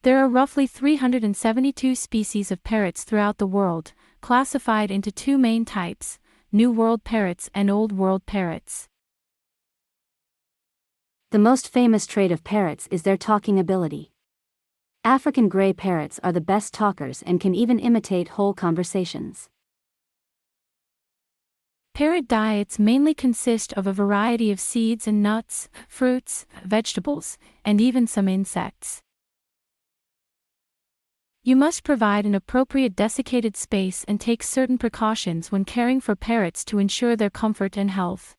There are roughly 372 species of parrots throughout the world, classified into two main types: New World parrots and Old World parrots. The most famous trait of parrots is their talking ability. African gray parrots are the best talkers and can even imitate whole conversations. Parrot diets mainly consist of a variety of seeds and nuts, fruits, vegetables, and even some insects. You must provide an appropriate desiccated space and take certain precautions when caring for parrots to ensure their comfort and health.